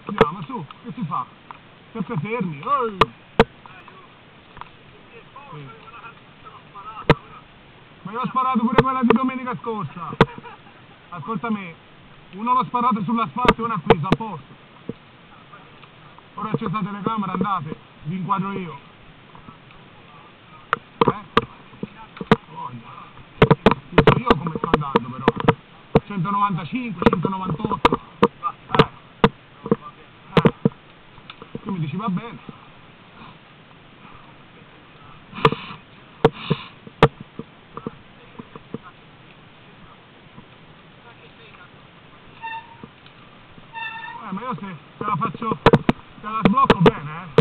Andiamo, su, che si fa? Sempre fermi, oh! Sì. Ma io ho sparato pure quella di domenica scorsa. Ascolta me, uno l'ho sparato sull'asfalto e uno ha preso, a posto. Ora c'è la telecamera, andate, vi inquadro io. Voglia. Non so io come sto andando però. 195, 198. Tu mi dici va bene. Ma io se la faccio, se la sblocco bene,